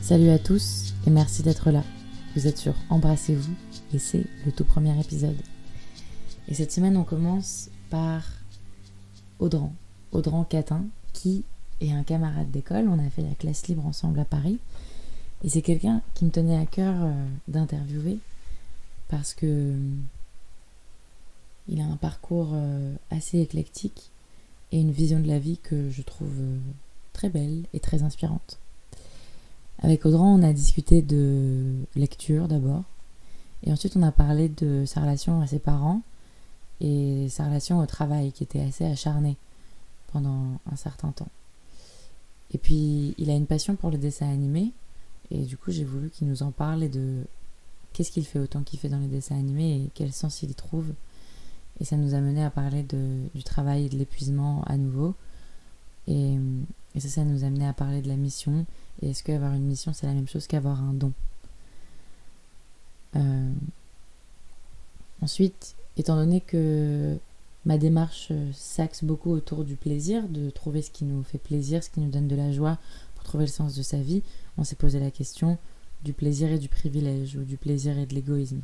Salut à tous et merci d'être là. Vous êtes sur Embrassez-vous et c'est le tout premier épisode. Et cette semaine, on commence par Audran Catin, qui est un camarade d'école. On a fait la classe libre ensemble à Paris. Et c'est quelqu'un qui me tenait à cœur d'interviewer parce que il a un parcours assez éclectique et une vision de la vie que je trouve très belle et très inspirante. Avec Audran, on a discuté de lecture d'abord, et ensuite on a parlé de sa relation à ses parents et sa relation au travail qui était assez acharnée pendant un certain temps. Et puis il a une passion pour le dessin animé, et du coup j'ai voulu qu'il nous en parle et de qu'est-ce qu'il fait autant qu'il fait dans les dessins animés et quel sens il y trouve. Et ça nous a mené à parler du travail et de l'épuisement à nouveau. Et ça nous a mené à parler de la mission. Et est-ce qu'avoir une mission, c'est la même chose qu'avoir un don ? Ensuite, étant donné que ma démarche s'axe beaucoup autour du plaisir, de trouver ce qui nous fait plaisir, ce qui nous donne de la joie pour trouver le sens de sa vie, on s'est posé la question du plaisir et du privilège, ou du plaisir et de l'égoïsme.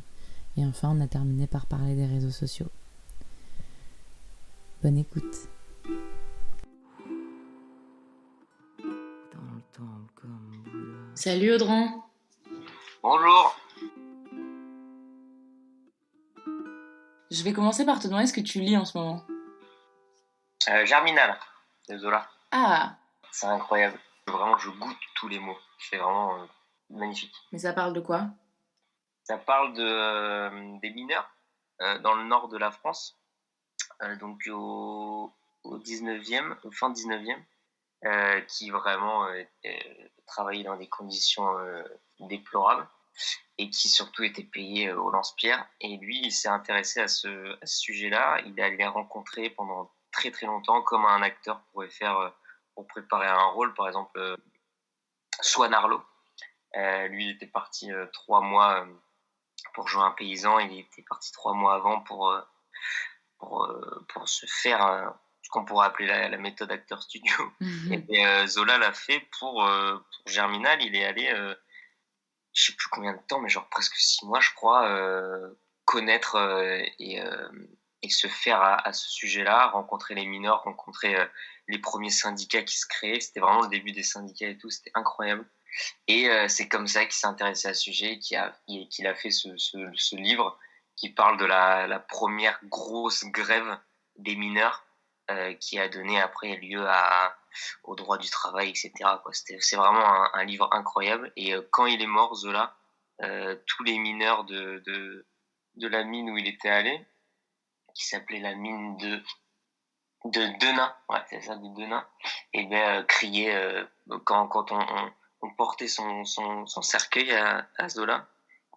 Et enfin, on a terminé par parler des réseaux sociaux. Bonne écoute. Salut Audran. Bonjour. Je vais commencer par te demander ce que tu lis en ce moment. Germinal, de Zola. Ah, C'est incroyable. Vraiment, je goûte tous les mots. C'est vraiment magnifique. mais ça parle de quoi ? Ça parle des mineurs dans le nord de la France, donc au 19e, au fin 19e, qui vraiment travaillaient dans des conditions déplorables et qui surtout étaient payés au lance-pierre. Et lui, il s'est intéressé à ce sujet-là. Il allait rencontrer pendant très très longtemps, comme un acteur pourrait faire pour préparer un rôle, par exemple Swan Arlo. Lui, il était parti 3 mois pour jouer un paysan. Il était parti 3 mois avant pour se faire ce qu'on pourrait appeler la méthode acteur studio. Et Zola l'a fait pour Germinal. Il est allé, je sais plus combien de temps, mais genre presque 6 mois, je crois, connaître et se faire à ce sujet-là, rencontrer les mineurs, rencontrer les premiers syndicats qui se créaient. C'était vraiment le début des syndicats et tout, c'était incroyable. Et c'est comme ça qu'il s'est intéressé à ce sujet et qu'il a fait ce livre qui parle de la première grosse grève des mineurs qui a donné après lieu au droit du travail, etc. C'est vraiment un livre incroyable. Et quand il est mort, Zola, tous les mineurs de la mine où il était allé, qui s'appelait la mine de Denain, ouais, c'est ça, de Denain, et bien criaient quand on portait son cercueil à Zola,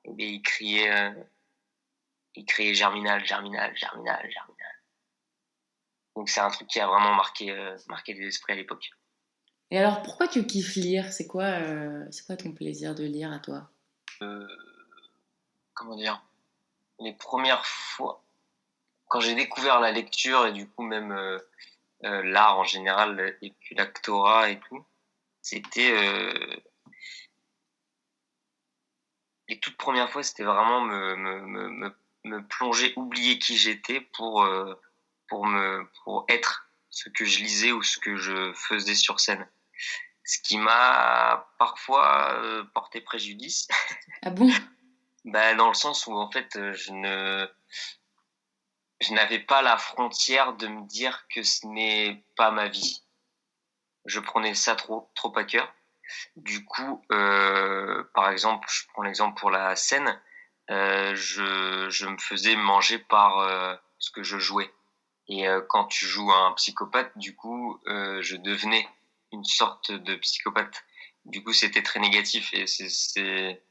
et bien il criait Germinal, Germinal, Germinal, Germinal. Donc c'est un truc qui a vraiment marqué les esprits à l'époque. Et alors, pourquoi tu kiffes lire ? C'est quoi ton plaisir de lire à toi ? Comment dire ? Les premières fois, quand j'ai découvert la lecture et du coup même l'art en général et puis l'actorat et tout, c'était les toutes premières fois, c'était vraiment me plonger, oublier qui j'étais pour être ce que je lisais ou ce que je faisais sur scène. Ce qui m'a parfois porté préjudice. Ah bon ? Dans le sens où en fait je n'avais pas la frontière de me dire que ce n'est pas ma vie. Je prenais ça trop à cœur. Du coup, par exemple, je prends l'exemple pour la scène, je me faisais manger par ce que je jouais. Et quand tu joues un psychopathe, du coup, je devenais une sorte de psychopathe. Du coup, c'était très négatif. Et c'est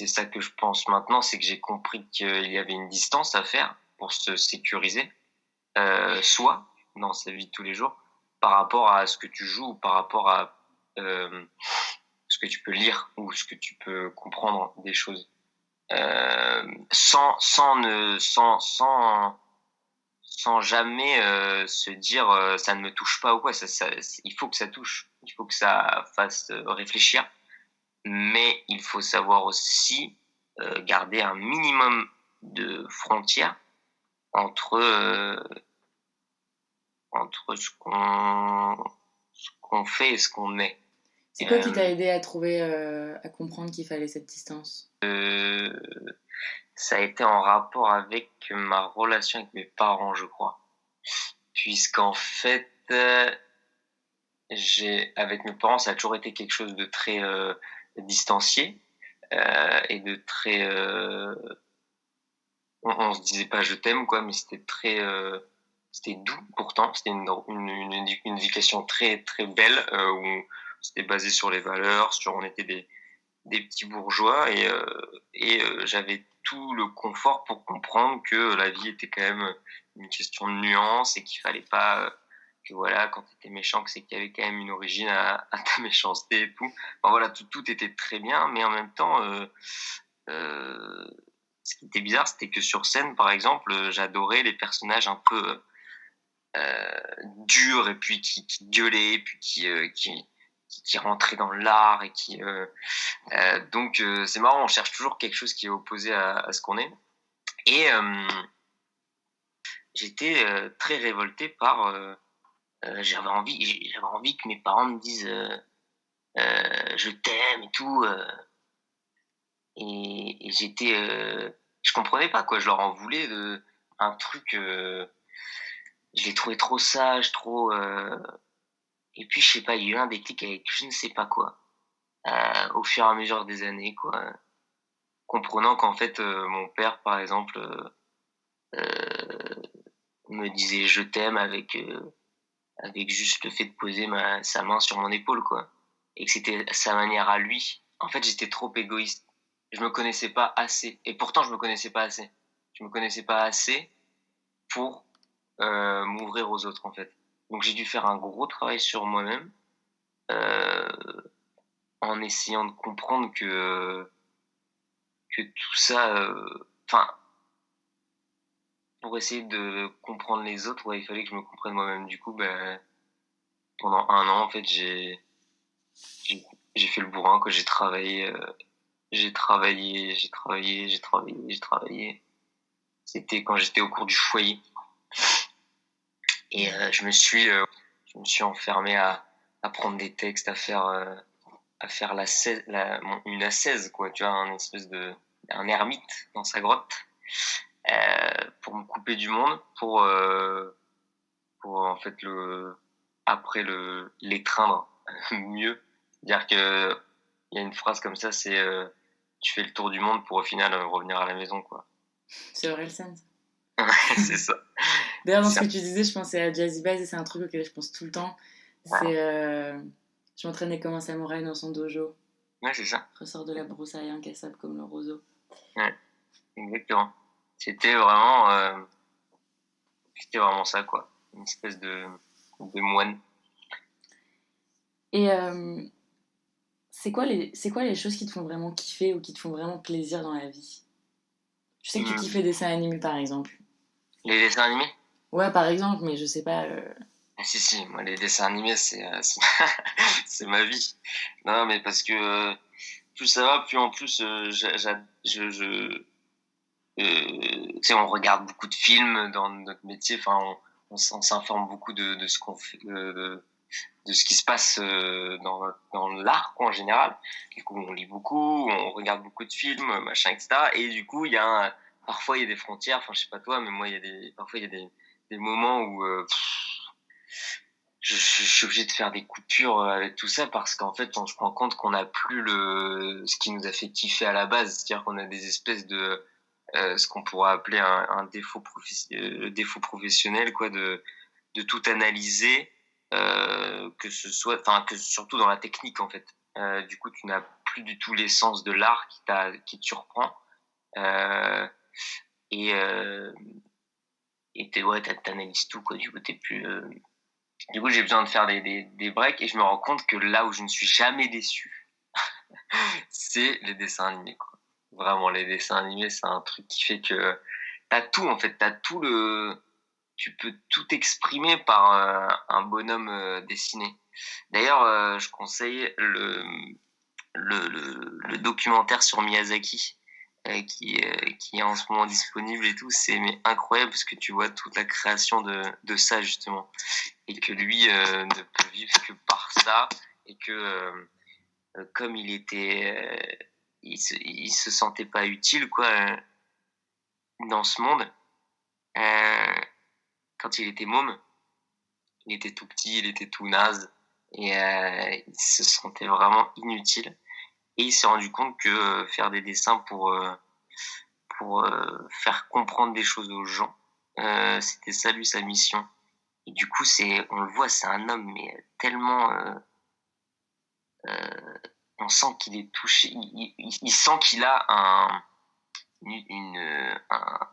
ça que je pense maintenant, c'est que j'ai compris qu'il y avait une distance à faire pour se sécuriser, soi, dans sa vie de tous les jours, par rapport à ce que tu joues, ou par rapport à ce que tu peux lire ou ce que tu peux comprendre des choses, sans jamais se dire ça ne me touche pas ou quoi. Il faut que ça touche, il faut que ça fasse réfléchir, mais il faut savoir aussi garder un minimum de frontières entre ce qu'on fait et ce qu'on est. C'est quoi qui t'a aidé à trouver, à comprendre qu'il fallait cette distance? Ça a été en rapport avec ma relation avec mes parents, je crois. Puisqu'en fait, avec mes parents, ça a toujours été quelque chose de très distancié et de très. On se disait pas je t'aime, quoi, mais c'était très. C'était doux pourtant. C'était une éducation très très belle où c'était basé sur les valeurs, on était des petits bourgeois et j'avais tout le confort pour comprendre que la vie était quand même une question de nuances et qu'il fallait pas que voilà, quand tu étais méchant, que c'est qu'il y avait quand même une origine à ta méchanceté et tout. Enfin, voilà, tout était très bien, mais en même temps, ce qui était bizarre, c'était que sur scène, par exemple, j'adorais les personnages un peu durs et puis qui gueulaient, et puis qui rentrait dans l'art et donc c'est marrant, on cherche toujours quelque chose qui est opposé à ce qu'on est. Et j'étais très révolté par j'avais envie que mes parents me disent je t'aime et tout et j'étais je comprenais pas, quoi, je leur en voulais de un truc je les trouvais trop sages, trop et puis je sais pas, il y a eu un déclic avec je ne sais pas quoi au fur et à mesure des années, quoi, comprenant qu'en fait mon père, par exemple, me disait je t'aime avec juste le fait de poser sa main sur mon épaule, quoi, et que c'était sa manière à lui. En fait, j'étais trop égoïste, je me connaissais pas assez, et pourtant je me connaissais pas assez. Je me connaissais pas assez pour m'ouvrir aux autres, en fait. Donc j'ai dû faire un gros travail sur moi-même euh, en essayant de comprendre que tout ça, enfin, pour essayer de comprendre les autres, ouais, il fallait que je me comprenne moi-même. Du coup, ben, pendant 1 an, en fait, j'ai, j'ai fait le bourrin, que j'ai travaillé. C'était quand j'étais au cours du foyer. Et je me suis enfermé à prendre des textes, à faire une ascèse, quoi, tu vois, un ermite dans sa grotte, pour me couper du monde, pour en fait après l'étreindre mieux. C'est-à-dire que il y a une phrase comme ça, c'est tu fais le tour du monde pour au final revenir à la maison, quoi. C'est Orelsan. C'est ça. D'ailleurs, dans ce que tu disais, je pensais à Jazzy Bass et c'est un truc auquel je pense tout le temps. C'est je m'entraînais comme un samouraï dans son dojo. Ouais, c'est ça. Ressort de la broussaille incassable comme le roseau. Ouais, exactement. C'était vraiment ça, quoi. Une espèce de moine. Et c'est quoi les choses qui te font vraiment kiffer ou qui te font vraiment plaisir dans la vie? Je sais que tu kiffes les dessins animés, par exemple. Les dessins animés? Ouais, par exemple, mais je sais pas. Ah, si, moi, les dessins animés, c'est ma vie. Non, mais parce que plus ça va, plus en plus, tu sais, on regarde beaucoup de films dans notre métier. Enfin, on s'informe beaucoup de ce qu'on fait, de ce qui se passe dans l'art, quoi, en général. Du coup, on lit beaucoup, on regarde beaucoup de films, machin, etc. Et du coup, parfois, il y a des frontières. Enfin, je sais pas toi, mais moi, parfois, il y a des moments où je suis obligé de faire des coupures avec tout ça parce qu'en fait, on se rend compte qu'on n'a plus ce qui nous a fait kiffer à la base. C'est-à-dire qu'on a des espèces de ce qu'on pourrait appeler un défaut professionnel, quoi, de tout analyser, que ce soit, enfin, que surtout dans la technique, en fait. Du coup, tu n'as plus du tout l'essence de l'art qui te surprend. Et ouais, t'analyses tout, quoi. Du coup, j'ai besoin de faire des breaks et je me rends compte que là où je ne suis jamais déçu, c'est les dessins animés, quoi. Vraiment, les dessins animés, c'est un truc qui fait que t'as tout, en fait. Tu peux tout exprimer par un bonhomme dessiné. D'ailleurs, je conseille le documentaire sur Miyazaki qui est en ce moment disponible et tout, c'est mais incroyable parce que tu vois toute la création de ça justement et que lui ne peut vivre que par ça et que comme il se sentait pas utile quoi dans ce monde quand il était môme, il était tout petit, il était tout naze et il se sentait vraiment inutile. Et il s'est rendu compte que faire des dessins pour faire comprendre des choses aux gens, c'était ça lui sa mission. Et du coup, on le voit, c'est un homme mais tellement, on sent qu'il est touché, il sent qu'il a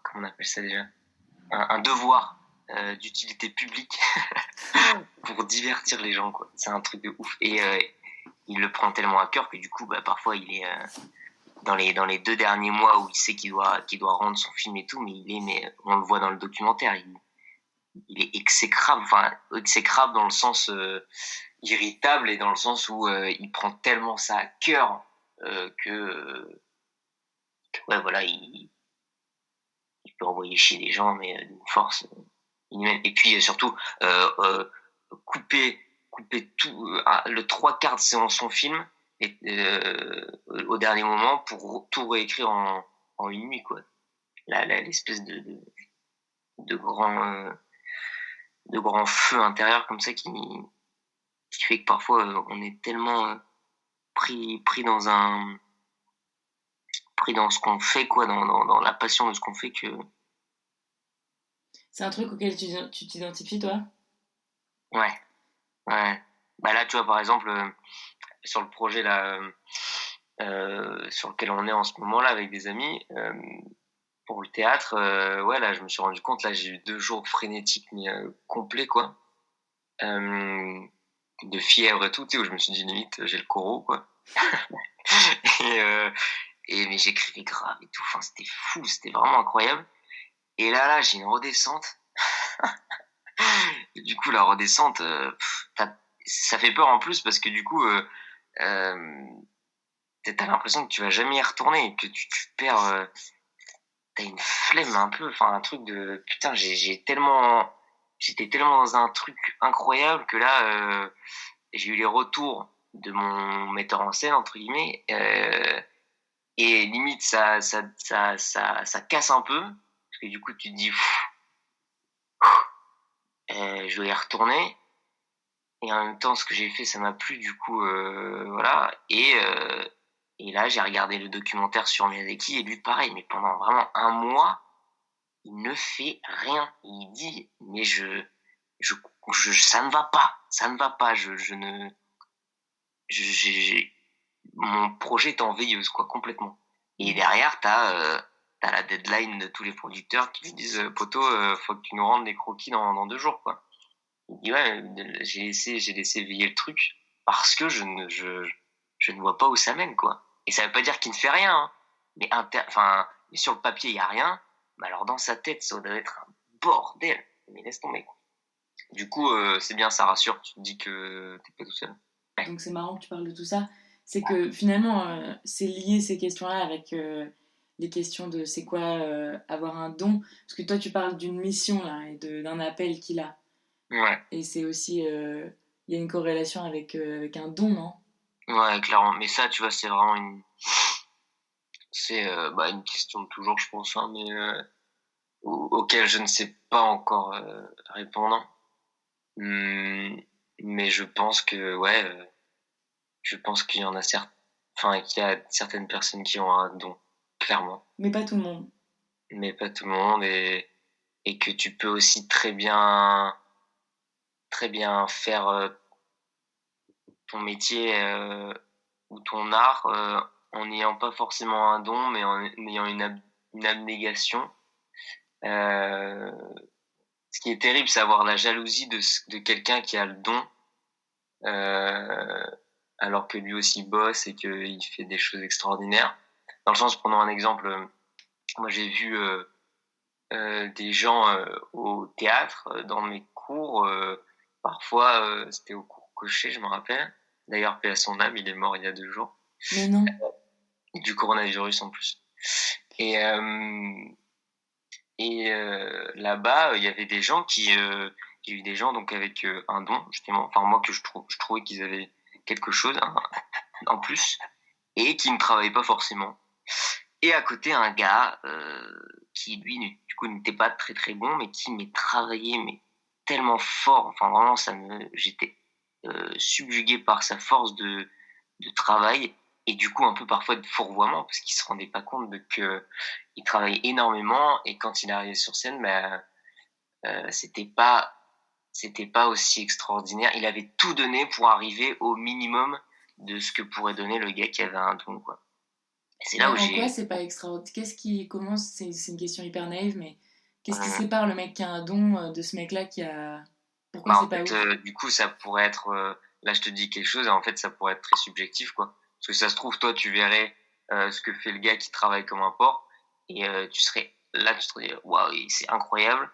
comment on appelle ça déjà, un devoir d'utilité publique pour divertir les gens quoi. C'est un truc de ouf et il le prend tellement à cœur que du coup parfois il est dans les 2 derniers mois où il sait qu'il doit rendre son film et tout mais on le voit dans le documentaire il est exécrable dans le sens irritable et dans le sens où il prend tellement ça à cœur que ouais voilà il peut envoyer chier les gens mais d'une force inhumaine et puis surtout couper tout le 3/4 de son film et, au dernier moment pour tout réécrire en une nuit quoi l'espèce de grand feu intérieur comme ça qui fait que parfois on est tellement pris dans ce qu'on fait quoi dans la passion de ce qu'on fait que c'est un truc auquel tu t'identifies toi? Ouais là tu vois par exemple sur le projet là sur lequel on est en ce moment là avec des amis pour le théâtre ouais là je me suis rendu compte là j'ai eu 2 jours frénétiques mais complets quoi de fièvre et tout tu sais où je me suis dit limite j'ai le corot quoi et mais j'écrivais grave et tout enfin c'était fou c'était vraiment incroyable et là j'ai une redescente et du coup la redescente ça fait peur en plus parce que du coup t'as l'impression que tu vas jamais y retourner et que tu perds t'as une flemme un peu enfin un truc de putain j'étais tellement dans un truc incroyable que là j'ai eu les retours de mon metteur en scène entre guillemets et limite ça casse un peu parce que du coup tu te dis je vais y retourner et en même temps ce que j'ai fait ça m'a plu du coup voilà et là j'ai regardé le documentaire sur Miyazaki et lui pareil mais pendant vraiment un mois il ne fait rien il dit mais ça ne va pas mon projet est en veilleuse quoi complètement et derrière t'as la deadline de tous les producteurs qui lui disent poto faut que tu nous rendes des croquis dans 2 jours quoi il dit ouais j'ai laissé veiller le truc parce que je ne vois pas où ça mène quoi et ça veut pas dire qu'il ne fait rien hein, mais sur le papier il y a rien mais alors dans sa tête ça doit être un bordel mais laisse tomber quoi. Du coup c'est bien ça rassure tu te dis que t'es pas tout seul. Donc c'est marrant que tu parles de tout ça c'est que finalement c'est lié ces questions-là avec les questions de c'est quoi avoir un don parce que toi tu parles d'une mission là et d'un appel qu'il a ouais et c'est aussi y a une corrélation avec un don non? Ouais clairement mais ça tu vois c'est vraiment une question de toujours je pense hein, mais auquel je ne sais pas encore répondre mais je pense que ouais je pense qu'il y en a qu'il y a certaines personnes qui ont un don clairement Mais pas tout le monde. Et que tu peux aussi très bien faire ton métier ou ton art en n'ayant pas forcément un don mais en ayant une abnégation ce qui est terrible c'est avoir la jalousie de quelqu'un qui a le don alors que lui aussi bosse et qu'il fait des choses extraordinaires dans le sens prenons un exemple moi j'ai vu des gens au théâtre dans mes cours parfois c'était au cours Cochet je me rappelle d'ailleurs paix à son âme il est mort il y a 2 jours Mais non. Du coronavirus en plus. Et là-bas, il y avait des gens il y a eu des gens donc avec un don justement. Enfin moi que je trouvais qu'ils avaient quelque chose en plus et qui ne travaillait pas forcément. Et à côté un gars qui lui du coup n'était pas très très bon mais qui travaillait mais tellement fort. Enfin vraiment j'étais subjugué par sa force de travail et du coup un peu parfois de fourvoiement parce qu'il se rendait pas compte que il travaillait énormément et quand il arrivait sur scène c'était pas aussi extraordinaire. Il avait tout donné pour arriver au minimum de ce que pourrait donner le gars qui avait un don, quoi. C'est là où en quoi c'est pas extraordinaire? C'est une question hyper naïve, mais qu'est-ce qui sépare le mec qui a un don de ce mec-là qui a... Pourquoi c'est pas ouf? Du coup, ça pourrait être... là, je te dis quelque chose, et en fait, ça pourrait être très subjectif, quoi. Parce que ça se trouve, toi, tu verrais ce que fait le gars qui travaille comme un porc, et tu te dis, waouh, c'est incroyable.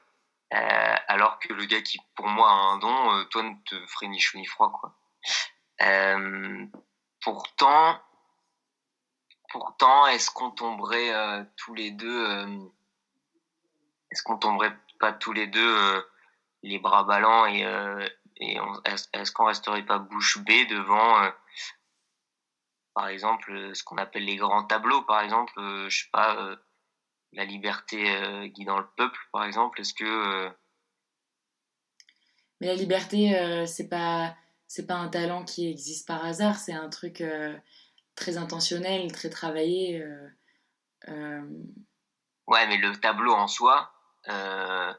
Alors que le gars qui, pour moi, a un don, toi, ne te ferait ni chaud ni froid, quoi. Pourtant, est-ce qu'on tomberait tous les deux est-ce qu'on tomberait pas tous les deux les bras ballants et est-ce qu'on resterait pas bouche bée devant par exemple ce qu'on appelle les grands tableaux, par exemple je sais pas, la liberté guidant le peuple, par exemple. Est-ce que Mais la liberté, c'est pas un talent qui existe par hasard, c'est un truc très intentionnel, très travaillé. Ouais, mais le tableau en soi, il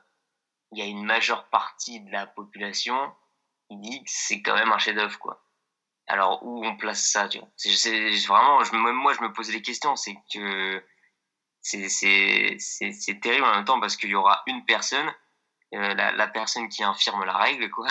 y a une majeure partie de la population qui dit que c'est quand même un chef-d'œuvre, quoi. Alors où on place ça, tu vois? C'est vraiment, moi je me posais des questions. C'est que c'est terrible en même temps parce qu'il y aura une personne, la personne qui infirme la règle, quoi.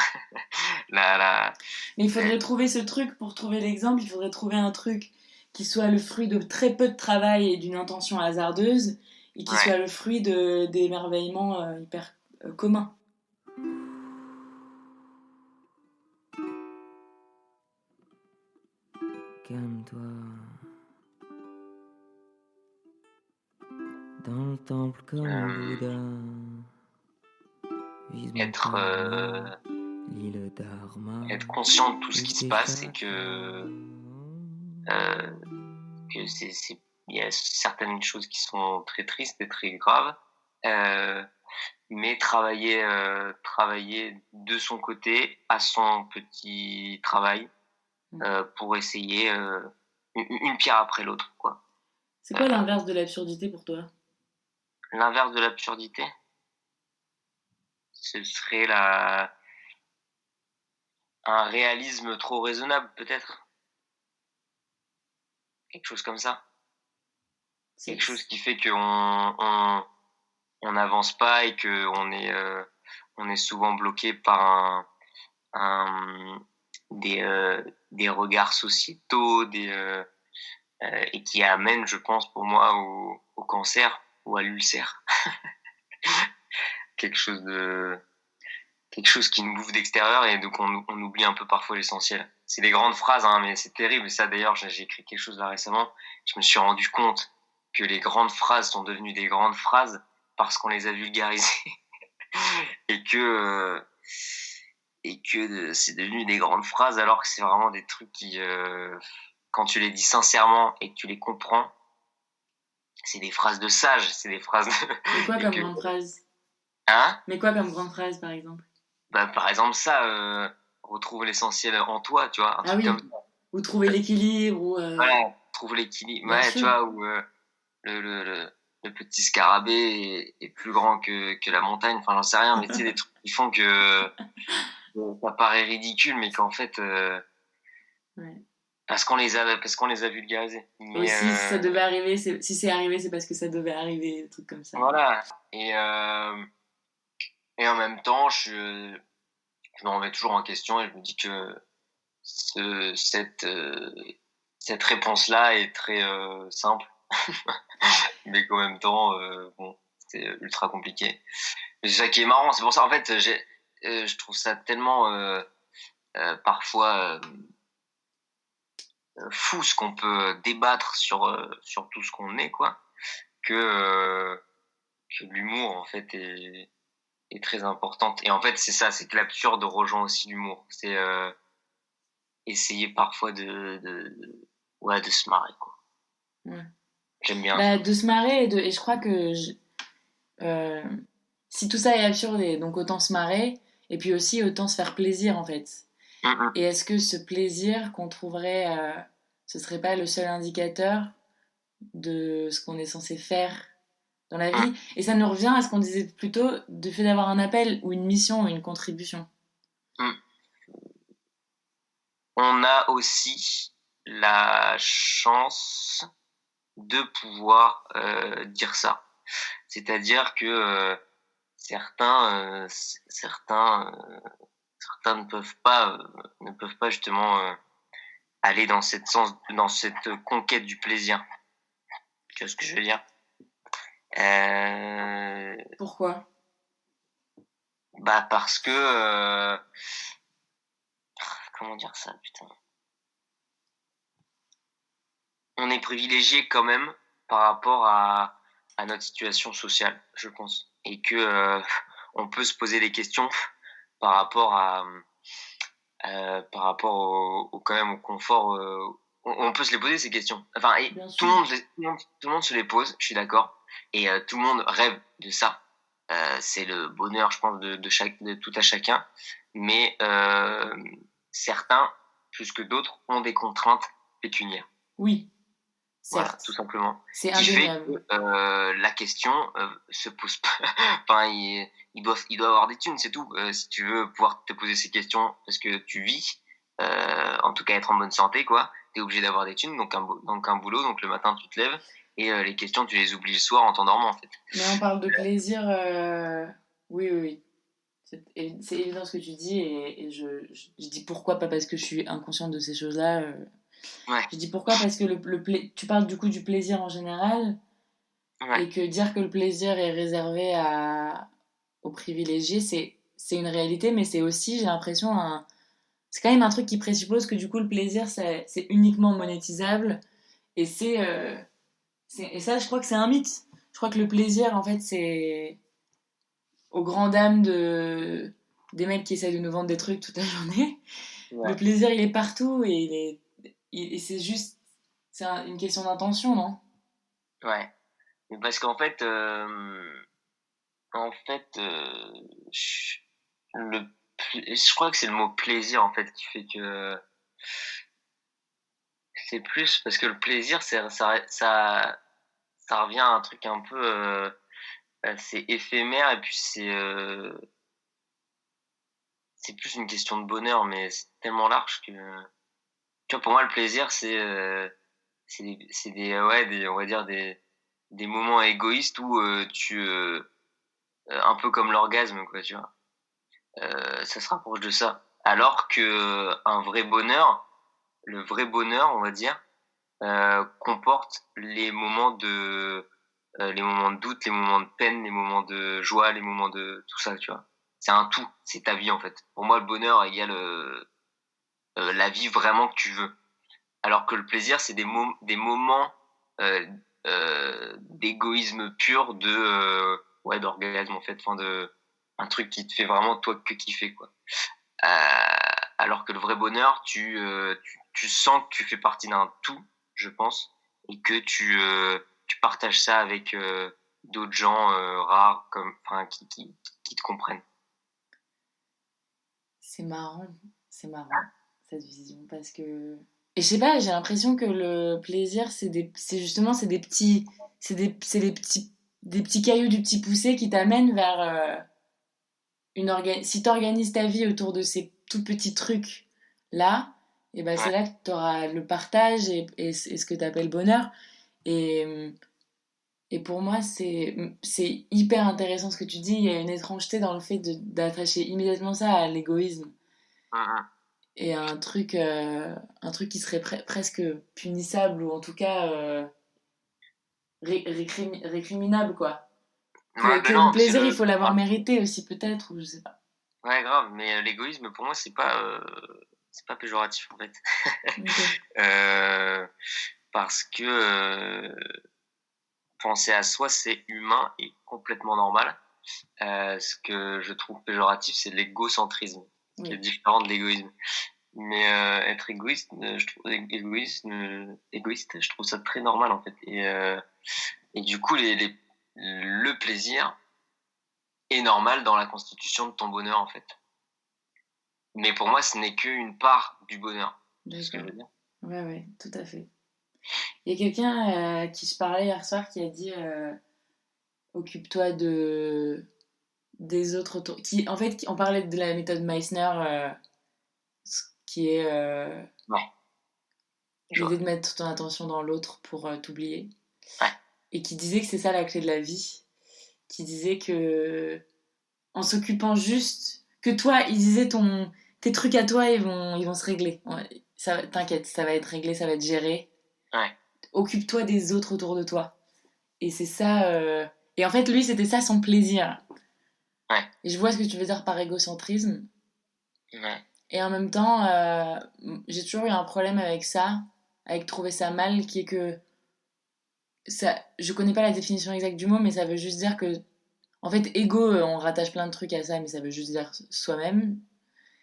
Mais il faudrait trouver ce truc pour trouver l'exemple. Il faudrait trouver un truc qui soit le fruit de très peu de travail et d'une intention hasardeuse et qui soit le fruit d'émerveillements hyper communs. Calme-toi. Dans le temple comme un Bouddha. Être conscient de tout ce qui se passe et que il y a certaines choses qui sont très tristes et très graves, mais travailler de son côté à son petit travail pour essayer une pierre après l'autre, quoi. C'est quoi l'inverse de l'absurdité pour toi? L'inverse de l'absurdité, ce serait un réalisme trop raisonnable, peut-être. Quelque chose comme ça. Quelque chose qui fait qu'on n'avance pas et qu'on est souvent bloqué par des regards sociétaux, et qui amène, je pense, pour moi, au cancer ou à l'ulcère. quelque chose qui nous bouffe d'extérieur et donc on oublie un peu parfois l'essentiel. C'est des grandes phrases, hein, mais c'est terrible. Et ça, d'ailleurs, j'ai écrit quelque chose là récemment. Je me suis rendu compte que les grandes phrases sont devenues des grandes phrases parce qu'on les a vulgarisées et que c'est devenu des grandes phrases alors que c'est vraiment des trucs qui, quand tu les dis sincèrement et que tu les comprends, c'est des phrases de sages, c'est des phrases de... Mais quoi comme grande phrase? Hein? Mais quoi comme grande phrase, par exemple? Bah, par exemple, ça, retrouve l'essentiel en toi, tu vois, un truc comme ça. Ou trouver l'équilibre, ou... Ouais, trouve l'équilibre, ouais, tu vois, ou le petit scarabée est plus grand que la montagne, enfin, j'en sais rien, mais tu sais, des trucs qui font que ça paraît ridicule, mais qu'en fait... ouais. Parce qu'on les a vulgarisés. Mais si ça devait arriver, si c'est arrivé, c'est parce que ça devait arriver, des trucs comme ça. Voilà. Et en même temps, je me remets toujours en question et je me dis que cette réponse-là est très simple, mais qu'en même temps, bon, c'est ultra compliqué. C'est ça qui est marrant. C'est pour ça, en fait, je trouve ça tellement parfois fou ce qu'on peut débattre sur tout ce qu'on est, quoi, que l'humour, en fait, est très importante. Et en fait, c'est ça, c'est que l'absurde rejoint aussi l'humour. C'est essayer parfois ouais, de se marrer, quoi. Ouais. J'aime bien Bah, ça. de se marrer et je crois que euh, si tout ça est absurde, et donc autant se marrer, et puis aussi autant se faire plaisir en fait. Et est-ce que ce plaisir qu'on trouverait, ce serait pas le seul indicateur de ce qu'on est censé faire dans la vie? Et ça nous revient à ce qu'on disait plus tôt, du fait d'avoir un appel ou une mission ou une contribution. On a aussi la chance de pouvoir dire ça. C'est-à-dire que certains ne peuvent pas justement aller dans cette conquête du plaisir. Tu vois ce que je veux dire? Pourquoi? Bah parce que comment dire ça, putain. On est privilégié quand même par rapport à notre situation sociale, je pense, et que on peut se poser des questions par rapport quand même au confort. On peut se les poser ces questions. Enfin, et tout le monde se les pose. Je suis d'accord. Et tout le monde rêve de ça. C'est le bonheur, je pense, de tout à chacun. Mais certains, plus que d'autres, ont des contraintes pécuniaires. Oui. Voilà, tout simplement. C'est qui fait indéniable. que la question se pose pas. Enfin, il doit avoir des thunes, c'est tout. Si tu veux pouvoir te poser ces questions parce que tu vis, en tout cas être en bonne santé, quoi, t'es obligé d'avoir des thunes, donc un boulot, donc le matin tu te lèves et les questions tu les oublies le soir en t'endormant en fait. Mais on parle de plaisir. Oui. C'est évident ce que tu dis et je dis pourquoi, pas parce que je suis inconsciente de ces choses-là. Ouais. Je dis pourquoi parce que tu parles du coup du plaisir en général, ouais. Et que dire que le plaisir est réservé aux privilégiés, c'est une réalité, mais c'est aussi, j'ai l'impression, c'est quand même un truc qui présuppose que du coup le plaisir c'est uniquement monétisable et et ça je crois que c'est un mythe. Je crois que le plaisir en fait c'est aux grandes dames des mecs qui essayent de nous vendre des trucs toute la journée. Ouais. Le plaisir il est partout et c'est juste une question d'intention, non? Ouais. Mais parce qu'en fait je crois que c'est le mot plaisir en fait qui fait que c'est plus parce que le plaisir ça revient à un truc un peu c'est éphémère et puis c'est plus une question de bonheur, mais c'est tellement large que tu vois, pour moi le plaisir c'est on va dire des moments égoïstes où un peu comme l'orgasme, quoi, tu vois. Ça se rapproche de ça. Alors que le vrai bonheur, on va dire, comporte les moments de doute, les moments de peine, les moments de joie, les moments de tout ça, tu vois. C'est un tout, c'est ta vie en fait. Pour moi, le bonheur égale la vie vraiment que tu veux. Alors que le plaisir, c'est des moments d'égoïsme pur, d'orgasme en fait, enfin un truc qui te fait vraiment toi que kiffer, quoi. Alors que le vrai bonheur, tu sens que tu fais partie d'un tout, je pense, et que tu partages ça avec d'autres gens rares qui te comprennent. C'est marrant cette vision parce que et je sais pas, j'ai l'impression que le plaisir c'est des petits cailloux du petit poussé qui t'amènent vers si t'organises ta vie autour de ces tout petits trucs là, et ben c'est là que t'auras le partage et ce que t'appelles bonheur et pour moi c'est hyper intéressant ce que tu dis. Il y a une étrangeté dans le fait d'attacher immédiatement ça à l'égoïsme et à un truc qui serait presque punissable ou en tout cas récriminable, quoi. Que le plaisir il faut l'avoir mérité aussi peut-être, ou je sais pas. Ouais, grave, mais l'égoïsme pour moi c'est pas C'est pas péjoratif en fait. Ok. Parce que penser à soi, c'est humain et complètement normal. Ce que je trouve péjoratif, c'est l'égocentrisme, qui est différent de l'égoïsme. Mais être égoïste, je trouve égoïste, je trouve ça très normal en fait. Et du coup, le plaisir est normal dans la constitution de ton bonheur en fait. Mais pour moi, ce n'est qu'une part du bonheur. C'est ce que je veux dire. Ouais, tout à fait. Il y a quelqu'un qui se parlait hier soir qui a dit occupe-toi des autres autour. En fait, on parlait de la méthode Meissner, qui est l'idée de mettre ton attention dans l'autre pour t'oublier. Ouais. Et qui disait que c'est ça la clé de la vie. Qui disait que en s'occupant juste, que toi, il disait tes trucs à toi, ils vont se régler. T'inquiète, ça va être réglé, ça va être géré. Ouais. Occupe-toi des autres autour de toi. Et c'est ça. Et en fait, lui, c'était ça son plaisir. Ouais. Et je vois ce que tu veux dire par égocentrisme. Ouais. Et en même temps, j'ai toujours eu un problème avec ça, avec trouver ça mal, qui est que je connais pas la définition exacte du mot, mais ça veut juste dire que, en fait, égo, on rattache plein de trucs à ça, mais ça veut juste dire soi-même.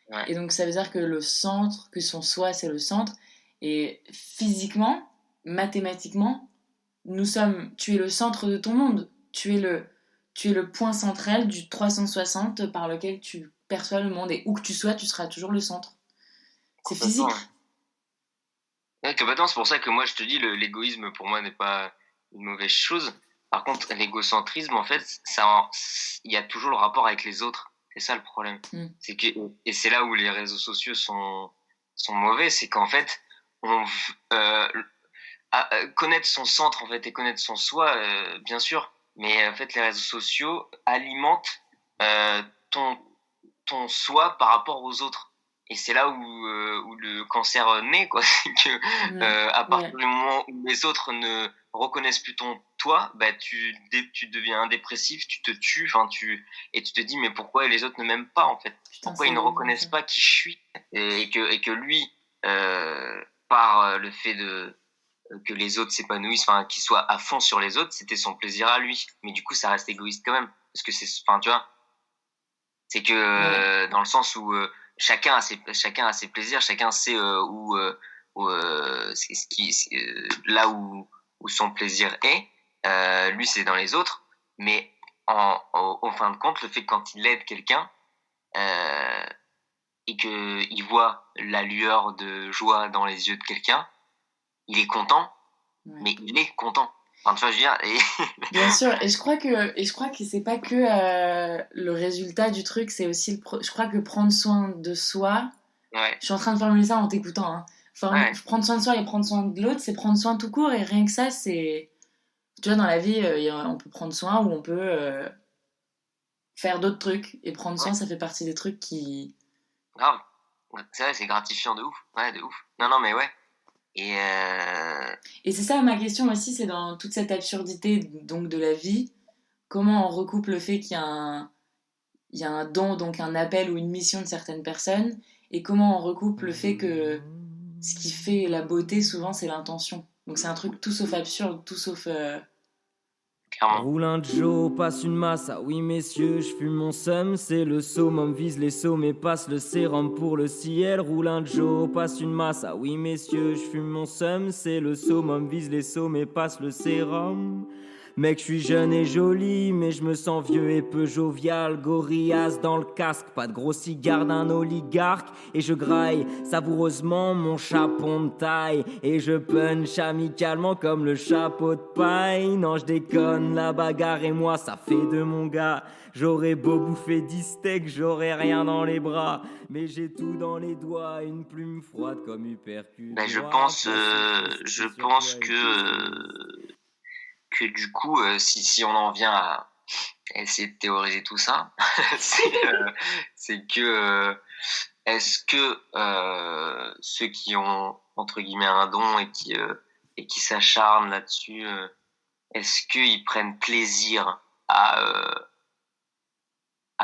Ouais. Et donc ça veut dire que le centre, que son soi, c'est le centre. Et physiquement, mathématiquement, tu es le centre de ton monde. Tu es le point central du 360 par lequel tu perçois le monde. Et où que tu sois, tu seras toujours le centre. C'est physique. Ouais, complètement. C'est pour ça que moi, je te dis, l'égoïsme, pour moi, n'est pas une mauvaise chose. Par contre, l'égocentrisme, en fait, il y a toujours le rapport avec les autres. C'est ça le problème. Et c'est là où les réseaux sociaux sont mauvais, c'est qu'en fait, connaître son centre en fait et connaître son soi, bien sûr, mais en fait les réseaux sociaux alimentent ton soi par rapport aux autres. Et c'est là où le cancer naît, quoi. C'est que à partir du moment où les autres ne reconnaissent plus ton toi, bah tu deviens dépressif, tu te tues, et tu te dis mais pourquoi les autres ne m'aiment pas en fait? Pourquoi ils ne reconnaissent pas qui je suis? Et que lui, par le fait que les autres s'épanouissent, qu'il soit à fond sur les autres, c'était son plaisir à lui. Mais du coup, ça reste égoïste quand même, parce que tu vois, c'est que dans le sens où chacun a ses plaisirs, chacun sait là où son plaisir est. Lui, c'est dans les autres, mais au fin de compte, le fait que quand il aide quelqu'un et qu'il voit la lueur de joie dans les yeux de quelqu'un, il est content, mais il est content. Enfin, tu vois, je veux dire. Bien sûr, et je crois que c'est pas que le résultat du truc, c'est aussi je crois que prendre soin de soi. Ouais. Je suis en train de formuler ça en t'écoutant. Hein. Prendre soin de soi et prendre soin de l'autre, c'est prendre soin tout court, et rien que ça, c'est. Tu vois, dans la vie, on peut prendre soin ou on peut faire d'autres trucs. Et prendre soin, ça fait partie des trucs qui. Grave. C'est vrai, c'est gratifiant de ouf. Ouais, de ouf. Non, mais ouais. Et c'est ça ma question aussi, c'est dans toute cette absurdité donc de la vie, comment on recoupe le fait qu'il y a un don, donc un appel ou une mission de certaines personnes, et comment on recoupe le fait que ce qui fait la beauté souvent c'est l'intention. Donc c'est un truc tout sauf absurde, tout sauf... Roule un Joe, passe une masse, ah oui messieurs, je fume mon seum, c'est le summum, vise les sommets, passe le sérum pour le ciel. Roule un Joe, passe une masse, ah oui messieurs, je fume mon seum, c'est le summum, vise les sommets, passe le sérum. Mec, je suis jeune et joli, mais je me sens vieux et peu jovial. Gorillasse dans le casque, pas de gros cigare d'un oligarque. Et je graille savoureusement mon chapon de taille. Et je punch amicalement comme le chapeau de paille. Non, je déconne, la bagarre et moi, ça fait de mon gars. J'aurais beau bouffer 10 steaks, j'aurais rien dans les bras. Mais j'ai tout dans les doigts, une plume froide comme Hypercute. Ben, je pense que du coup, si on en vient à essayer de théoriser tout ça, c'est que est-ce que ceux qui ont entre guillemets un don et qui s'acharnent là-dessus, est-ce qu'ils prennent plaisir à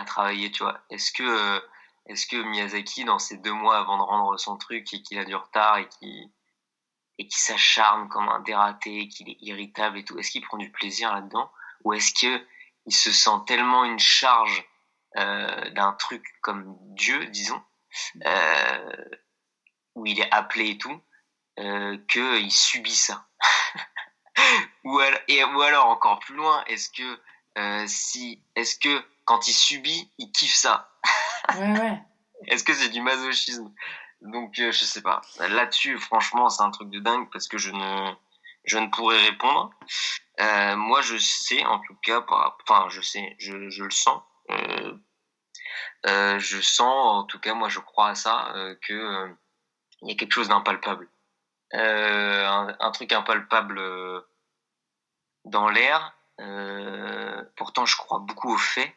travailler, tu vois? Est-ce que est-ce que Miyazaki, dans ces 2 mois avant de rendre son truc et qu'il a du retard et qu'il s'acharne comme un dératé, qu'il est irritable et tout, est-ce qu'il prend du plaisir là-dedans? Ou est-ce que il se sent tellement une charge d'un truc comme Dieu, disons, où il est appelé et tout, qu'il subit ça? ou alors encore plus loin, est-ce que quand il subit, il kiffe ça? Ouais. Est-ce que c'est du masochisme? Donc je sais pas. Là-dessus, franchement, c'est un truc de dingue parce que je ne pourrais répondre. Moi, je sais, en tout cas, je le sens. Je sens, en tout cas, moi, je crois à ça, que il y a quelque chose d'impalpable. Un truc impalpable dans l'air. Pourtant, je crois beaucoup aux faits.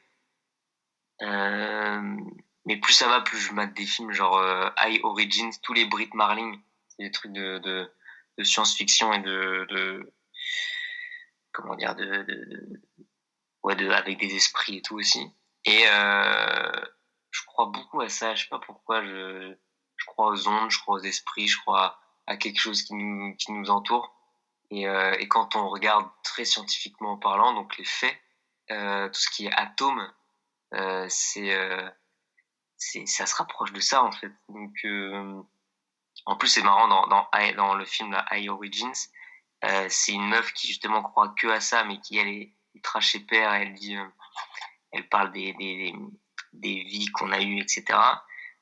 Mais plus ça va, plus je mate des films genre High Origins, tous les Brit Marling, c'est des trucs de science-fiction et de comment dire, avec des esprits et tout aussi. Et je crois beaucoup à ça. Je sais pas pourquoi. Je crois aux ondes, je crois aux esprits, je crois à quelque chose qui nous entoure. Et quand on regarde très scientifiquement parlant, donc les faits, tout ce qui est atome, ça se rapproche de ça en fait. Donc en plus c'est marrant dans le film là, High Origins, c'est une meuf qui justement croit que à ça, mais qui elle est ultra chez-père. Elle dit, elle parle des vies qu'on a eues, etc.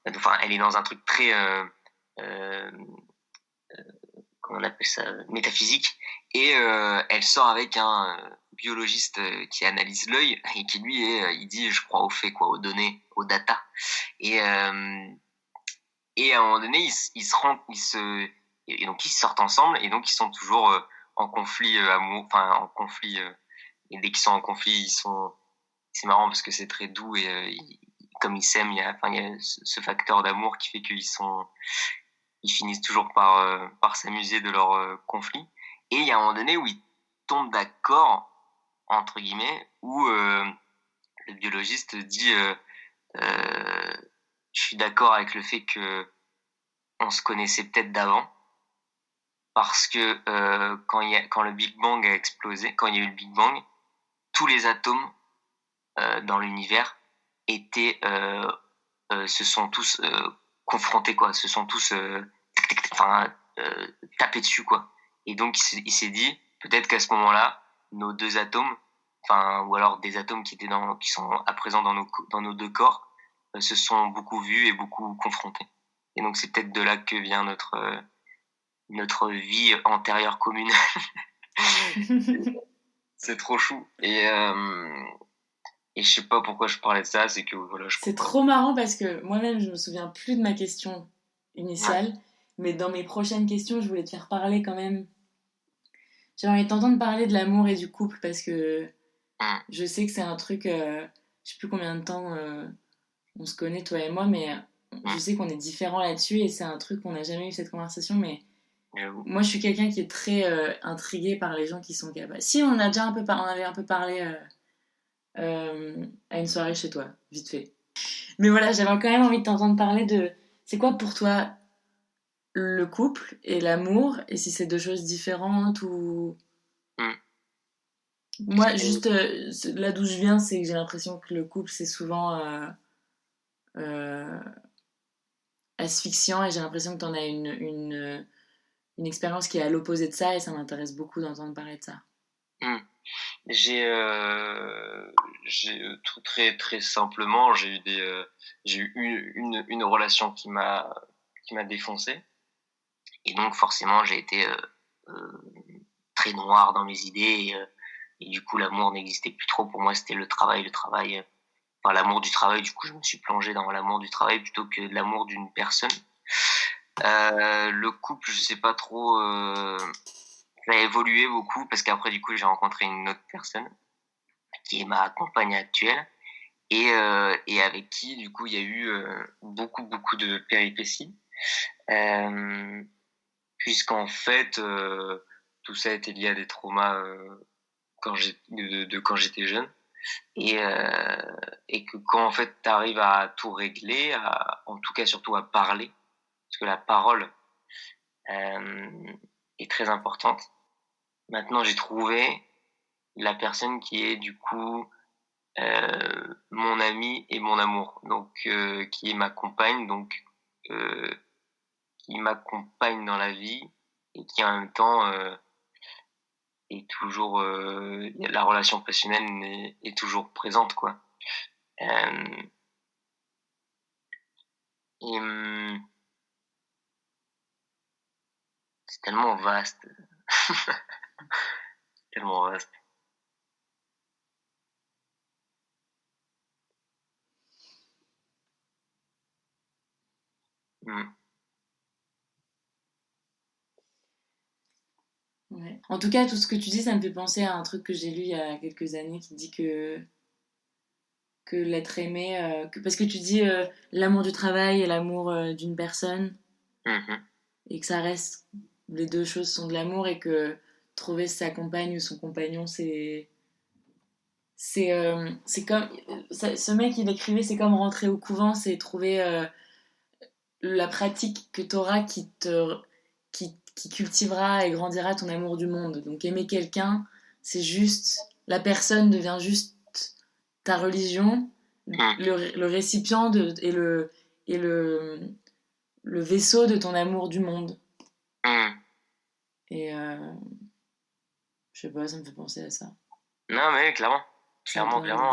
Enfin, elle est dans un truc très comment on appelle ça, métaphysique, et elle sort avec un biologiste qui analyse l'œil et qui lui il dit je crois aux faits, quoi, aux données, aux data. Et à un moment donné et donc ils sortent ensemble, et donc ils sont toujours en conflit en conflit, et dès qu'ils sont en conflit, c'est marrant parce que c'est très doux, et comme ils s'aiment, il y a ce facteur d'amour qui fait ils finissent toujours par s'amuser de leur conflit. Et il y a un moment donné où ils tombent d'accord, entre guillemets, où le biologiste dit je suis d'accord avec le fait que on se connaissait peut-être d'avant, parce que quand le Big Bang a explosé, quand il y a eu le Big Bang, tous les atomes dans l'univers se sont tous confrontés, quoi, se sont tous tapés dessus, quoi. Et donc il s'est dit peut-être qu'à ce moment-là, nos 2 atomes, ou alors des atomes qui sont à présent dans nos 2 corps, se sont beaucoup vus et beaucoup confrontés. Et donc c'est peut-être de là que vient notre vie antérieure commune. C'est trop chou. Et je sais pas pourquoi je parlais de ça, c'est que voilà. C'est trop marrant parce que moi-même je me souviens plus de ma question initiale, mais dans mes prochaines questions je voulais te faire parler quand même. J'ai envie de t'entendre parler de l'amour et du couple parce que je sais que c'est un truc, je sais plus combien de temps on se connaît toi et moi, mais je sais qu'on est différents là-dessus et c'est un truc qu'on n'a jamais eu cette conversation, mais moi je suis quelqu'un qui est très intrigué par les gens qui sont capables. Si, on avait un peu parlé à une soirée chez toi, vite fait. Mais voilà, j'avais quand même envie de t'entendre parler de c'est quoi pour toi le couple et l'amour, et si c'est 2 choses différentes ou... Moi, juste là d'où je viens, c'est que j'ai l'impression que le couple c'est souvent asphyxiant, et j'ai l'impression que t'en as une expérience qui est à l'opposé de ça, et ça m'intéresse beaucoup d'entendre parler de ça. J'ai tout très très simplement, j'ai eu une relation qui m'a défoncé, et donc forcément j'ai été très noir dans mes idées, et du coup l'amour n'existait plus trop pour moi. C'était le travail, l'amour du travail. Du coup je me suis plongé dans l'amour du travail plutôt que de l'amour d'une personne. Le couple, je sais pas trop, ça a évolué beaucoup parce qu'après du coup j'ai rencontré une autre personne qui est ma compagne actuelle, et avec qui du coup il y a eu beaucoup de péripéties, puisqu'en fait tout ça était lié à des traumas quand j'étais jeune, et que quand en fait tu arrives à tout régler, en tout cas surtout à parler, parce que la parole est très importante. Maintenant, j'ai trouvé la personne qui est du coup mon ami et mon amour, donc qui est ma compagne, donc qui m'accompagne dans la vie et qui en même temps est toujours la relation passionnelle est toujours présente, quoi. Et c'est tellement vaste. Tellement vaste. Ouais. En tout cas, tout ce que tu dis, ça me fait penser à un truc que j'ai lu il y a quelques années qui dit que l'être aimé, parce que tu dis l'amour du travail et l'amour d'une personne, et que ça reste, les deux choses sont de l'amour, et que trouver sa compagne ou son compagnon, c'est comme ce mec il écrivait, c'est comme rentrer au couvent, c'est trouver la pratique que t'auras qui cultivera et grandira ton amour du monde. Donc aimer quelqu'un, c'est juste, la personne devient juste ta religion, le récipient et le vaisseau de ton amour du monde. Et je sais pas, ça me fait penser à ça. Non mais clairement,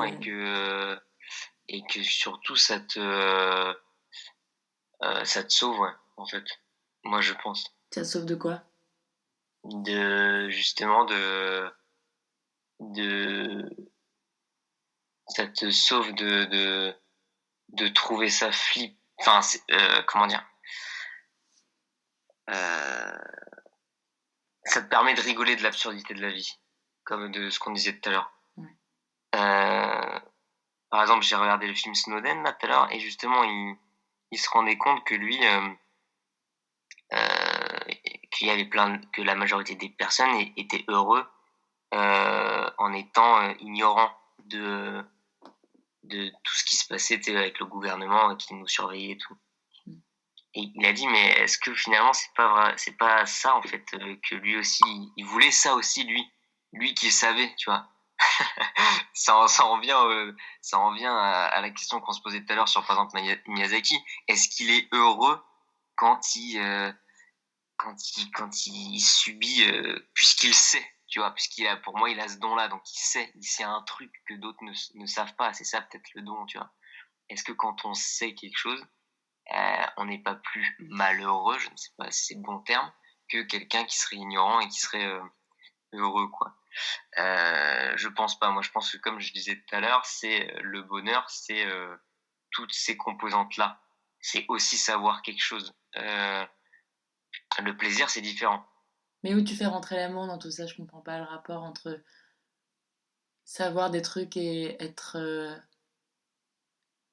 et que surtout ça te sauve, ouais, en fait. Moi je pense. Ça te sauve de quoi? Justement ça te sauve de trouver ça flip. Enfin, comment dire, ça te permet de rigoler de l'absurdité de la vie, comme de ce qu'on disait tout à l'heure. Ouais. Par exemple, j'ai regardé le film Snowden là tout à l'heure, et justement il se rendait compte que lui qu'il y avait que la majorité des personnes étaient heureux en étant ignorants de tout ce qui se passait avec le gouvernement qui nous surveillait et tout. Et il a dit, mais est-ce que finalement c'est pas vrai, c'est pas ça en fait, que lui aussi il voulait ça aussi, lui qui savait, tu vois. ça en vient à la question qu'on se posait tout à l'heure sur par exemple Miyazaki. Est-ce qu'il est heureux quand il subit, puisqu'il sait, tu vois, pour moi il a ce don là, donc il sait un truc que d'autres ne savent pas. C'est ça peut-être le don, tu vois. Est-ce que quand on sait quelque chose, on n'est pas plus malheureux, je ne sais pas si c'est le bon terme, que quelqu'un qui serait ignorant et qui serait heureux, quoi. Je pense pas. Moi je pense que, comme je disais tout à l'heure, c'est le bonheur, c'est toutes ces composantes là. C'est aussi savoir quelque chose. Le plaisir, c'est différent. Mais où tu fais rentrer l'amour dans tout ça? Je comprends pas le rapport entre savoir des trucs et être...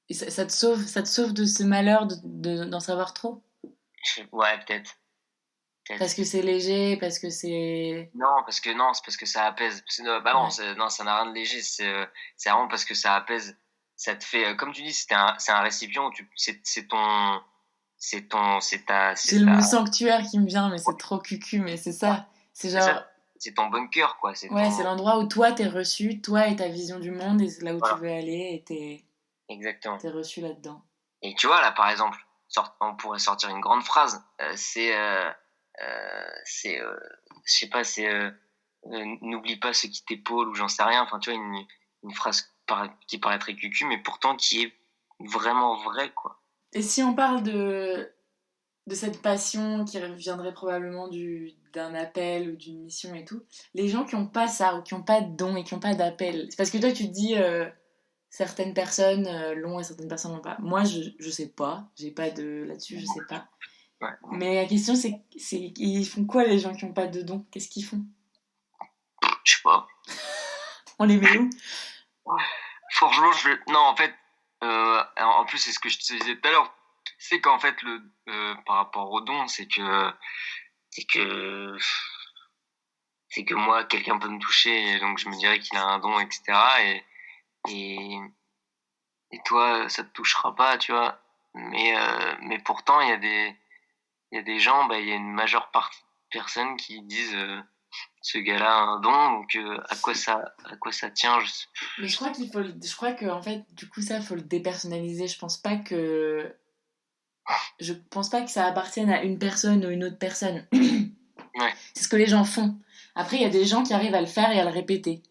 Et ça te sauve de ce malheur d'en savoir trop? Ouais, peut-être. Parce que c'est léger, parce que c'est... Non, c'est parce que ça apaise. Non, ça n'a rien de léger. C'est vraiment parce que ça apaise. Ça te fait, comme tu dis, c'est un récipient. C'est le mot sanctuaire qui me vient, mais c'est trop cucu, mais c'est ça. C'est genre... C'est ton bunker, quoi. C'est l'endroit où toi t'es reçu, toi et ta vision du monde, et c'est là où tu veux aller, et t'es... Exactement. T'es reçu là-dedans. Et tu vois, là, par exemple, on pourrait sortir une grande phrase. Je sais pas, n'oublie pas ce qui t'épaule, ou j'en sais rien. Enfin, tu vois, une phrase qui paraîtrait cucu, mais pourtant qui est vraiment vraie, quoi. Et si on parle de cette passion qui viendrait probablement d'un appel ou d'une mission et tout, les gens qui n'ont pas ça, ou qui n'ont pas de don et qui n'ont pas d'appel, c'est parce que toi tu te dis certaines personnes l'ont et certaines personnes l'ont pas. Moi je sais pas, j'ai pas de là-dessus, je sais pas. Ouais. Mais la question c'est ils font quoi les gens qui n'ont pas de don? Qu'est-ce qu'ils font? Je sais pas. On les met où? Franchement, non, en fait, en plus c'est ce que je te disais tout à l'heure, c'est qu'en fait par rapport au don, c'est que moi quelqu'un peut me toucher, et donc je me dirais qu'il a un don, etc. et toi, ça te touchera pas, tu vois. Mais pourtant, il y a des gens, il y a une majeure partie de personnes qui disent ce gars-là a un don, donc à quoi ça tient Mais je crois que en fait, du coup, ça, faut le dépersonnaliser. Je pense pas que ça appartienne à une personne ou une autre personne. Ouais. C'est ce que les gens font. Après, il y a des gens qui arrivent à le faire et à le répéter.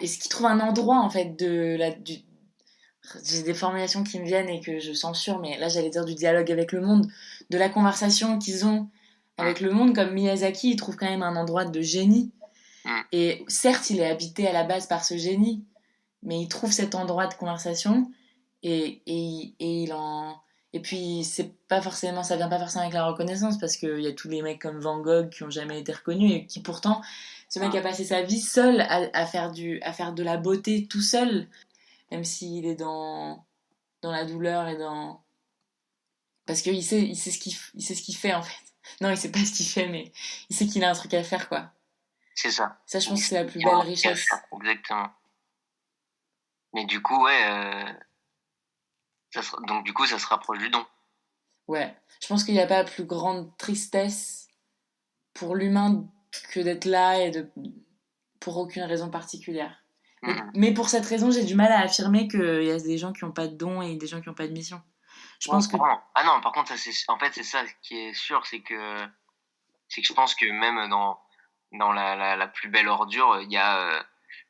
Et ce qui trouvent un endroit, en fait, j'ai des formulations qui me viennent et que je censure, mais là, j'allais dire du dialogue avec le monde, de la conversation qu'ils ont avec le monde, comme Miyazaki, il trouve quand même un endroit de génie. Et certes, il est habité à la base par ce génie, mais il trouve cet endroit de conversation et puis ça vient pas forcément avec la reconnaissance, parce qu'il y a tous les mecs comme Van Gogh qui ont jamais été reconnus et qui pourtant, ce mec a passé sa vie seul à faire de la beauté tout seul, même s'il est dans la douleur et dans... Parce qu'il sait ce qu'il fait en fait. Non, il sait pas ce qu'il fait, mais il sait qu'il a un truc à faire, quoi. C'est ça. Ça, je pense que c'est la plus belle richesse. Exactement. Mais du coup, ouais, donc du coup, ça se rapproche du don. Ouais. Je pense qu'il n'y a pas plus grande tristesse pour l'humain que d'être là pour aucune raison particulière. Mais pour cette raison, j'ai du mal à affirmer qu'il y a des gens qui n'ont pas de don et des gens qui n'ont pas de mission. Je pense que... Ah non, par contre, en fait, c'est ça qui est sûr, c'est que je pense que même dans la plus belle ordure, il y a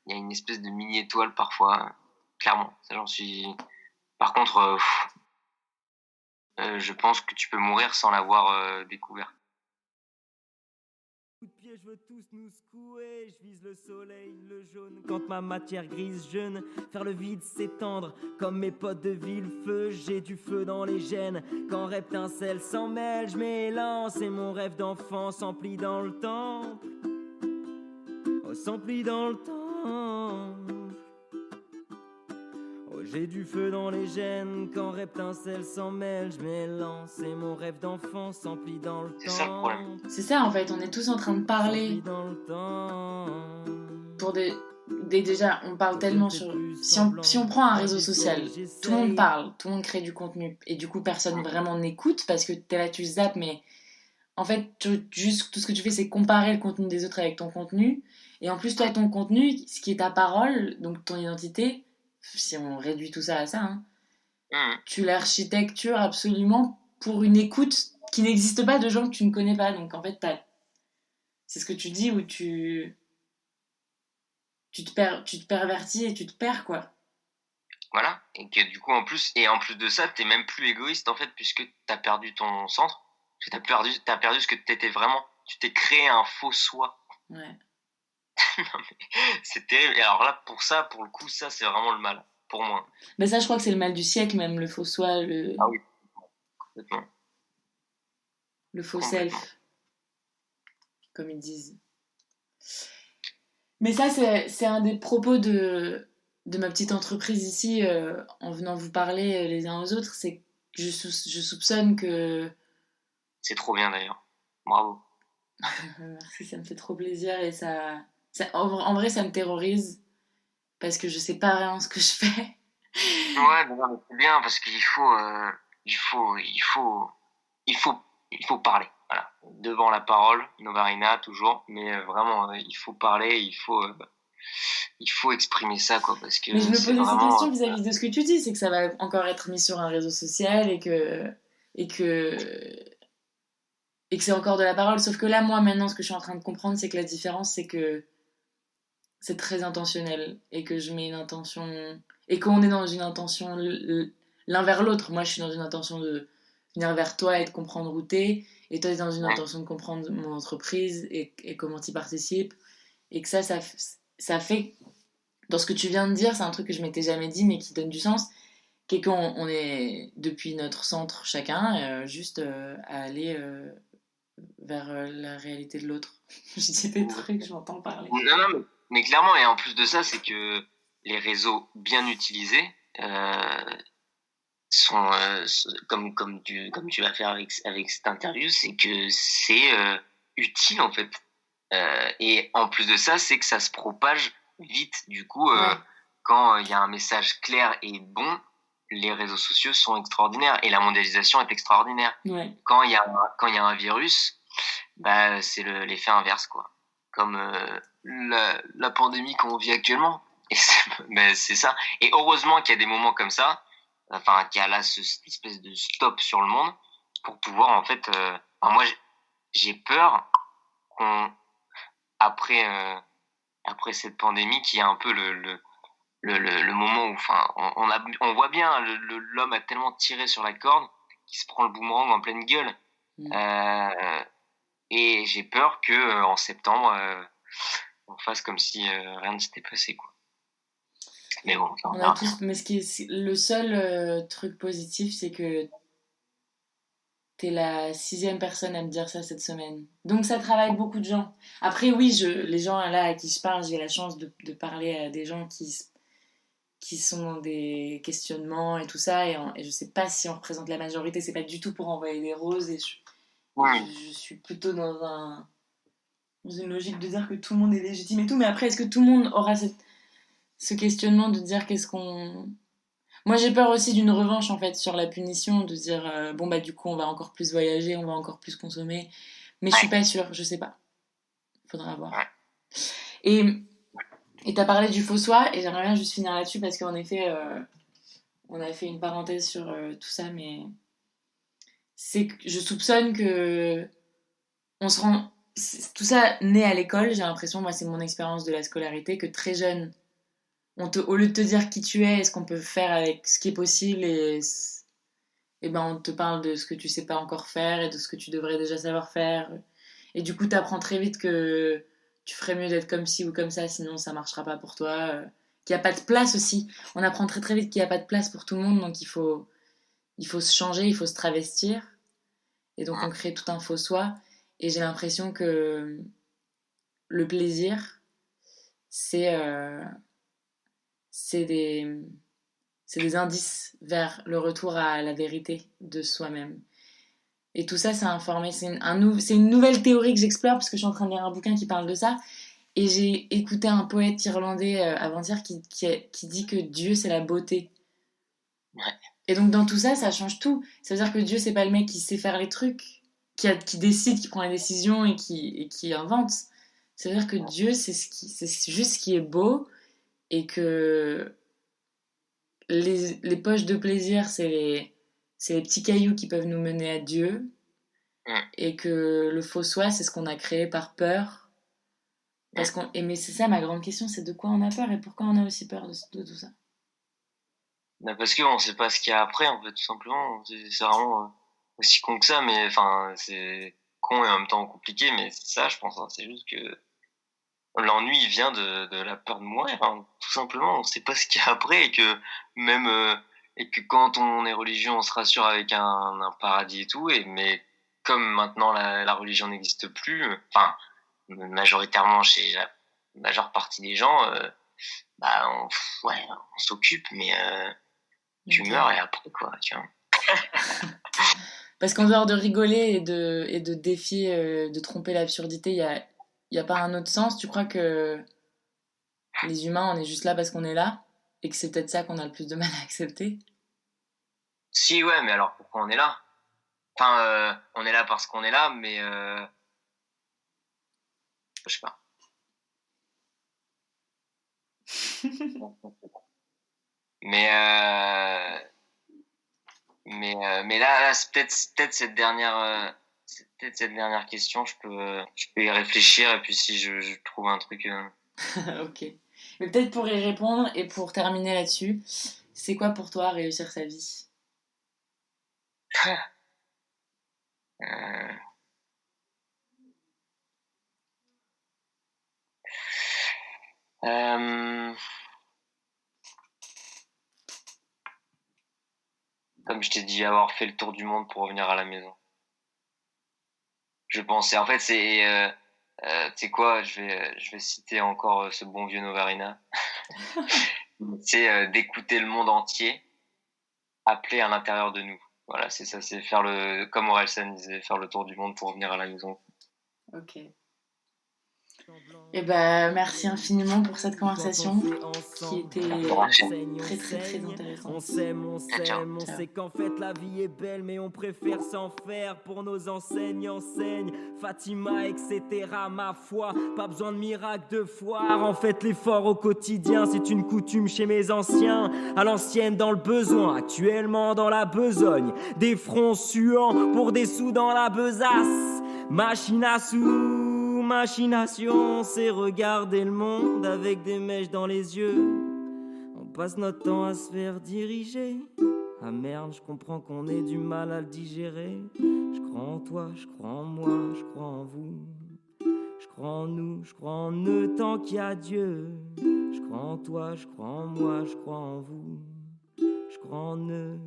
une espèce de mini-étoile parfois, clairement. Ça, j'en suis... Par contre, je pense que tu peux mourir sans l'avoir découvert. Je veux tous nous secouer, je vise le soleil, le jaune. Quand ma matière grise jeûne, faire le vide s'étendre. Comme mes potes de ville, feu, j'ai du feu dans les gènes. Quand reptincelle s'en mêle, je m'élance. Et mon rêve d'enfant s'emplit dans le temps. Oh, s'emplit dans le temps. Oh, j'ai du feu dans les gènes. Quand reptincelle s'en mêle, je m'élance. Et mon rêve d'enfant s'emplit dans le temps. C'est ça le problème. C'est ça, en fait, on est tous en train de parler. Pour déjà, on parle tellement sur... Si on prend un réseau social, tout le monde parle, tout le monde crée du contenu. Et du coup, personne vraiment n'écoute parce que t'es là, tu zappes, mais... En fait, juste tout ce que tu fais, c'est comparer le contenu des autres avec ton contenu. Et en plus, toi, ton contenu, ce qui est ta parole, donc ton identité, si on réduit tout ça à ça, tu l'architectures absolument pour une écoute qui n'existe pas de gens que tu ne connais pas. Donc en fait, c'est ce que tu dis où tu te pervertis et tu te perds, quoi. Voilà, et que du coup, en plus de ça, t'es même plus égoïste, en fait, puisque t'as perdu ton centre. T'as perdu ce que t'étais vraiment. Tu t'es créé un faux soi. Ouais. Non, mais c'est terrible. Et alors là, pour le coup, ça, c'est vraiment le mal, pour moi. Ben ça, je crois que c'est le mal du siècle, même, le faux soi, Ah oui, complètement. Le faux self, comme ils disent. Mais ça, c'est un des propos de ma petite entreprise ici, en venant vous parler les uns aux autres, c'est que je soupçonne que... C'est trop bien, d'ailleurs. Bravo. Merci, ça me fait trop plaisir, et en vrai, ça me terrorise, parce que je sais pas vraiment ce que je fais. Ouais, mais c'est bien, parce qu'il faut parler. Voilà. Devant la parole, Novarina, toujours, mais vraiment, il faut parler, il faut exprimer ça, quoi, parce que... Mais je me posais ces questions vis-à-vis de ce que tu dis, c'est que ça va encore être mis sur un réseau social et que c'est encore de la parole. Sauf que là, moi, maintenant, ce que je suis en train de comprendre, c'est que la différence, c'est que c'est très intentionnel et que je mets une intention... Et qu'on est dans une intention l'un vers l'autre. Moi, je suis dans une intention de venir vers toi et de comprendre où t'es. Et toi, t'es dans une intention de comprendre mon entreprise et comment t'y participes. Et que ça fait... Dans ce que tu viens de dire, c'est un truc que je m'étais jamais dit, mais qui donne du sens. Qui est qu'on est, depuis notre centre chacun, juste à aller vers la réalité de l'autre. Je dis des trucs, je m'entends parler. Non, mais clairement, et en plus de ça, c'est que les réseaux bien utilisés sont, comme tu vas faire avec cette interview, c'est que c'est utile, en fait. Et en plus de ça, c'est que ça se propage vite. Du coup, quand il y a un message clair et bon, les réseaux sociaux sont extraordinaires et la mondialisation est extraordinaire. Ouais. Quand il y a un virus, bah c'est l'effet inverse, quoi. Comme la pandémie qu'on vit actuellement. Et c'est ça. Et heureusement qu'il y a des moments comme ça, enfin qu'il y a là cette espèce de stop sur le monde pour pouvoir en fait. Moi j'ai peur qu'on après cette pandémie qu'il y a un peu le moment où enfin on voit bien l'homme a tellement tiré sur la corde qu'il se prend le boomerang en pleine gueule. Et j'ai peur que en septembre on fasse comme si rien ne s'était passé, quoi. Mais bon, on a tous, mais le seul truc positif, c'est que t'es la 6e personne à me dire ça cette semaine. Donc ça travaille beaucoup de gens. Après oui, les gens là à qui je parle, j'ai la chance de parler à des gens qui sont dans des questionnements et tout ça, et je sais pas si on représente la majorité, c'est pas du tout pour envoyer des roses, et je suis plutôt dans une logique de dire que tout le monde est légitime et tout, mais après est-ce que tout le monde aura ce questionnement de dire qu'est-ce qu'on... Moi j'ai peur aussi d'une revanche en fait sur la punition, de dire bon bah du coup on va encore plus voyager, on va encore plus consommer, mais je suis pas sûre, je sais pas, faudra voir. Et t'as parlé du faux soi, et j'aimerais bien juste finir là-dessus parce qu'en effet on avait fait une parenthèse sur tout ça, mais c'est que je soupçonne que on se rend... Tout ça naît à l'école, j'ai l'impression, moi c'est mon expérience de la scolarité, que très jeune, au lieu de te dire qui tu es et ce qu'on peut faire avec ce qui est possible, et ben on te parle de ce que tu sais pas encore faire et de ce que tu devrais déjà savoir faire. Et du coup t'apprends très vite que tu ferais mieux d'être comme ci ou comme ça, sinon ça marchera pas pour toi. Qu'il n'y a pas de place aussi. On apprend très très vite qu'il n'y a pas de place pour tout le monde, donc il faut se changer, il faut se travestir. Et donc on crée tout un faux soi. Et j'ai l'impression que le plaisir, c'est des indices vers le retour à la vérité de soi-même. Et tout ça, c'est informé. C'est une nouvelle théorie que j'explore parce que je suis en train de lire un bouquin qui parle de ça. Et j'ai écouté un poète irlandais avant-hier qui dit que Dieu, c'est la beauté. Ouais. Et donc dans tout ça, ça change tout. Ça veut dire que Dieu, c'est pas le mec qui sait faire les trucs, qui décide, qui prend les décisions et qui invente. Ça veut dire que Dieu, c'est juste ce qui est beau, et que les poches de plaisir, c'est les petits cailloux qui peuvent nous mener à Dieu, et que le faux soi, c'est ce qu'on a créé par peur. Mais c'est ça ma grande question, c'est de quoi on a peur et pourquoi on a aussi peur de tout ça. Parce qu'on sait pas ce qu'il y a après, en fait, tout simplement. C'est vraiment aussi con que ça, mais enfin, c'est con et en même temps compliqué, mais c'est ça, je pense. Hein, c'est juste que l'ennui il vient de la peur de mourir, hein, tout simplement. On sait pas ce qu'il y a après, et que même et que quand on est religieux, on se rassure avec un paradis et tout. Mais comme maintenant la religion n'existe plus, enfin majoritairement chez la majeure partie des gens, on s'occupe, mais tu meurs et après quoi, tu vois. Parce qu'en dehors de rigoler et de défier, de tromper l'absurdité, il y a pas un autre sens. Tu crois que les humains, on est juste là parce qu'on est là, et que c'est peut-être ça qu'on a le plus de mal à accepter? Si, ouais, mais alors pourquoi on est là? Enfin, on est là parce qu'on est là, mais je sais pas. mais là c'est peut-être cette dernière question, je peux y réfléchir, et puis si je trouve un truc. Ok. Mais peut-être pour y répondre et pour terminer là-dessus, c'est quoi pour toi réussir sa vie? Comme je t'ai dit, avoir fait le tour du monde pour revenir à la maison. Je pense. Et en fait, c'est tu sais quoi, je vais citer encore ce bon vieux Novarina. C'est d'écouter le monde entier appeler à l'intérieur de nous. Voilà, c'est ça, c'est comme Orelsan disait, faire le tour du monde pour revenir à la maison. Ok. Et merci infiniment pour cette conversation qui était très très très intéressante. On sait qu'en fait la vie est belle, mais on préfère s'en faire pour nos enseignes. Fatima, etc. Ma foi, pas besoin de miracle de foire. En fait, l'effort au quotidien, c'est une coutume chez mes anciens. À l'ancienne dans le besoin, actuellement dans la besogne. Des fronts suants pour des sous dans la besace. Machination, c'est regarder le monde avec des mèches dans les yeux. On passe notre temps à se faire diriger. Ah merde, je comprends qu'on ait du mal à le digérer. Je crois en toi, je crois en moi, je crois en vous. Je crois en nous, je crois en eux tant qu'il y a Dieu. Je crois en toi, je crois en moi, je crois en vous. Je crois en eux.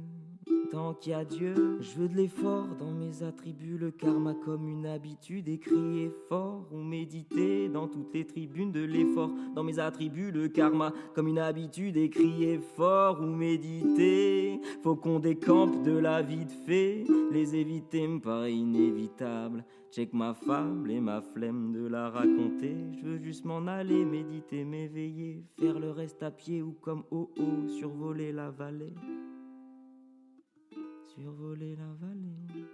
Tant qu'il y a Dieu, je veux de l'effort dans mes attributs, le karma comme une habitude, et crier fort ou méditer dans toutes les tribunes de l'effort. Dans mes attributs, le karma comme une habitude, et crier fort ou méditer. Faut qu'on décampe de la vie de fée, les éviter me paraît inévitable. Check ma fable et ma flemme de la raconter. Je veux juste m'en aller, méditer, m'éveiller, faire le reste à pied ou comme haut, survoler la vallée. Survoler la vallée.